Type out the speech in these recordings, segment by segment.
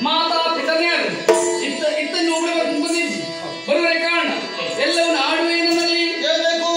ಮಾತಾ ಪಿತನ್ಯಾರು ಇತ್ತನ್ನು ಬಂದಿದ್ದಿ ಬರುವರೆ ಕಾರಣ ಎಲ್ಲವನ್ನು ಆಡುವೆ ನನ್ನಲ್ಲಿ ಹೇಳಬೇಕು.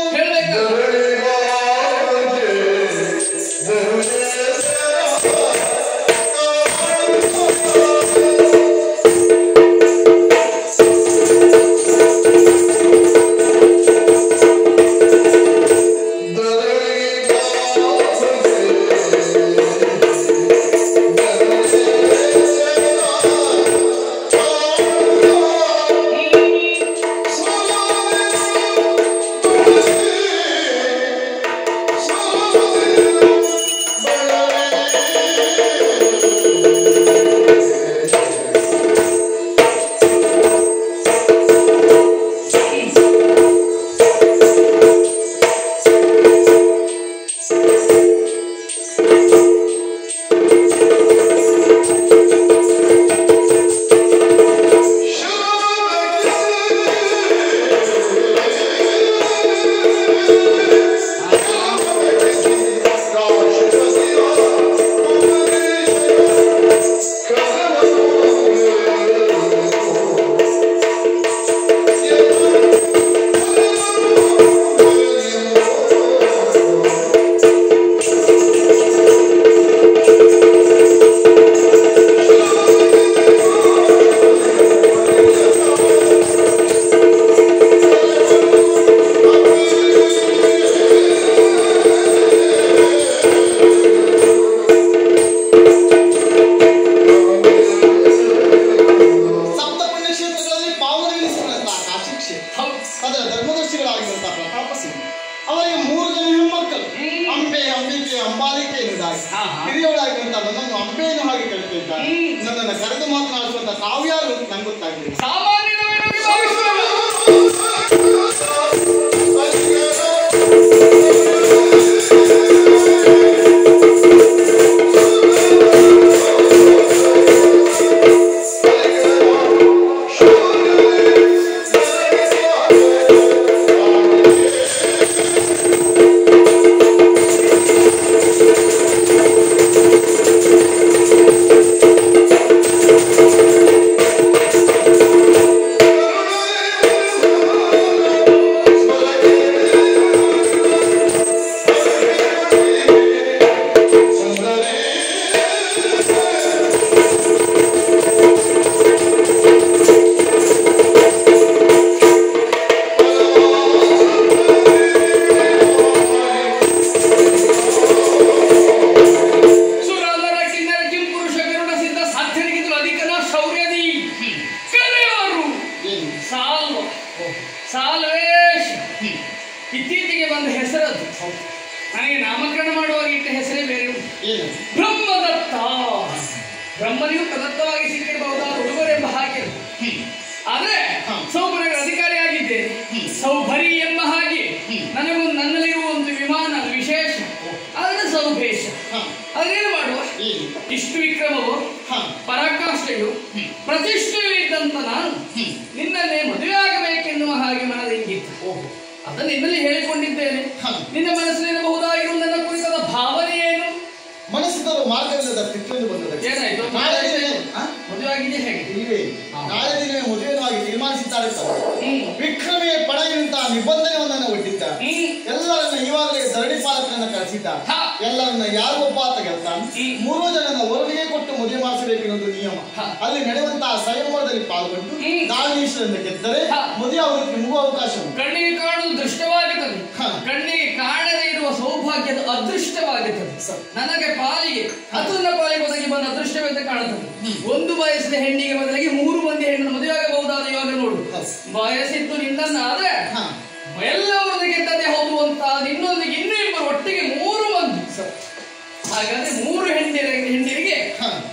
ನನ್ನನ್ನು ಕರೆದು ಮಾತನಾಡಿಸುವಂತ ತಾವ್ಯಾರು ನಂಗೆ ಗೊತ್ತಾಗಲಿಲ್ಲ. ಇತ್ತೀಚೆಗೆ ಬಂದ ಹೆಸರದು ನನಗೆ ನಾಮಕರಣ ಮಾಡುವಾಗ ಇಟ್ಟ ಹೆಸರೇ ಬೇರೆ ಬ್ರಹ್ಮದತ್ತ. ಬ್ರಹ್ಮನಿಗೂ ಪ್ರದತ್ತವಾಗಿ ಸಿಕ್ಕಿರಬಹುದಾದ ಹುಡುಗರೆಂಬ ಹಾಗೆ, ಆದ್ರೆ ಸೌಭರಿಯ ಅಧಿಕಾರಿಯಾಗಿದ್ದೇನೆ. ಸೌಭರಿ ಎಂಬ ಹಾಗೆ ನನ್ನಲ್ಲಿರುವ ಒಂದು ವಿಮಾನ ವಿಶೇಷ, ಅದರ ಸೌಭೇಶ. ಅದೇನು ಮಾಡುವ, ಇಷ್ಟು ವಿಕ್ರಮವು ಪರಾಕಾಷ್ಠೆಯು ಪ್ರತಿಷ್ಠೆಯು ಇದ್ದಂತ ನಾನು ನಿನ್ನನ್ನೇ ಮದುವೆ ಆಗಬೇಕೆನ್ನುವ ಹಾಗೆ ಮನದಿಂಗಿತ್ತು. ಅದನ್ನು ನಿನ್ನಲ್ಲಿ ಹೇಳಿಕೊಂಡಿದ್ದೇನೆ. ನಿನ್ನ ಮನಸ್ಸಿನಬಹುದಾಗಿರುವ ನನ್ನ ಕುರಿತಾದ ಭಾವನೆ ಏನು? ಮನಸ್ಸಿನವರು ಮಾರ್ಗವಿಲ್ಲದ ಸ್ಥಿತಿಯನ್ನು ಬಂದದ್ದು. ಏನಾಯ್ತು? ಮದುವೆ ಆಗಿದೆ ಹೇಗೆ? ಇಲ್ಲವೇ ನಾಳೆ ದಿನವೇ ಮದುವೆಯಾಗಿ ತೀರ್ಮಾನಿಸಿದ್ದಾರೆ. ವಿಕ್ರಮೇ ಪಡೆಯುವಂತಹ ನಿಬಂಧನೆಯನ್ನು ಒಡ್ಡಿದ್ದ. ಎಲ್ಲರನ್ನ ಈವಾಗಲೇ ಧರಣಿ ಪಾಲಕರನ್ನ ಕಳಿಸಿದ್ದ. ಎಲ್ಲರನ್ನ ಯಾರು ಒಬ್ಬ ಆತ ಗೆಲ್ತಾನೆ. 3 ಜನನ ಒರವಿಗೆ ಕೊಟ್ಟು ಮದುವೆ ಮಾಡಿಸಬೇಕೆನ್ನುವುದು ನಿಯಮ. ಅಲ್ಲಿ ನಡೆಯುವಂತಹ ಸಂಯಮದಲ್ಲಿ ಪಾಲ್ಗೊಂಡು ದಾನೀಶ್ವರನ್ನು ಗೆದ್ದರೆ ಮದುವೆ ಅವರಿಗೆ ಮುಗುವ ಅವಕಾಶ. ಕಣ್ಣಿಗೆ ಕಾಣುವುದು ದೃಷ್ಟವಾಗುತ್ತದೆ, ಕಣ್ಣಿಗೆ ಕಾಣದೇ ಇರುವ ಸೌಭಾಗ್ಯದ ಅದೃಷ್ಟವಾಗುತ್ತದೆ. ನನಗೆ ಪಾಲಿಗೆ ಅದನ್ನ ಪಾಲಿಗೆ ಒದಗಿ ಬಂದ ಅದೃಷ್ಟವೆಂದು ಕಾಣುತ್ತದೆ. ಒಂದು ಬಯಸಿದ ಹೆಣ್ಣಿಗೆ ಬದಲಾಗಿ 3 ಮಂದಿ ಹೆಣ್ಣನ್ನು ಮದುವೆ ಆಗಬಹುದಾದ ಇವಾಗ ನೋಡು. ಬಯಸಿದ್ದು ನಿನ್ನನ್ನ ಆದ್ರೆ ಎಲ್ಲವರನ್ನು ಗೆದ್ದದೆ ಹೌದು ಅಂತ ಇನ್ನೊಂದಿಗೆ ಇನ್ನೂ ಇಬ್ಬರು ಒಟ್ಟಿಗೆ 3 ಮಂದಿ. ಹಾಗಾದ್ರೆ 3 ಹೆಣ್ಣಿರಿಗೆ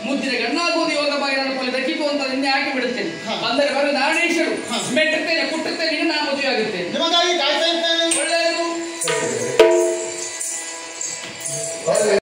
ಮುದ್ದಿನ ಗಣ್ಣಾಗುವುದು ಯೋಗ ಬಾಯಿ ನನ್ನ ಪಾಲಿ ದಕ್ಕಿತು ಅಂತ ನಿನ್ನೆ ಹಾಕಿ ಬಿಡುತ್ತೇನೆ. ಅಂದರೆ ಬರೋ ದಾನೇಶರು ಮೆಟ್ಟುತ್ತೇನೆ ಕುಟ್ಟುತ್ತೇನೆ, ನಾ ಮದುವೆ ಆಗುತ್ತೇನೆ.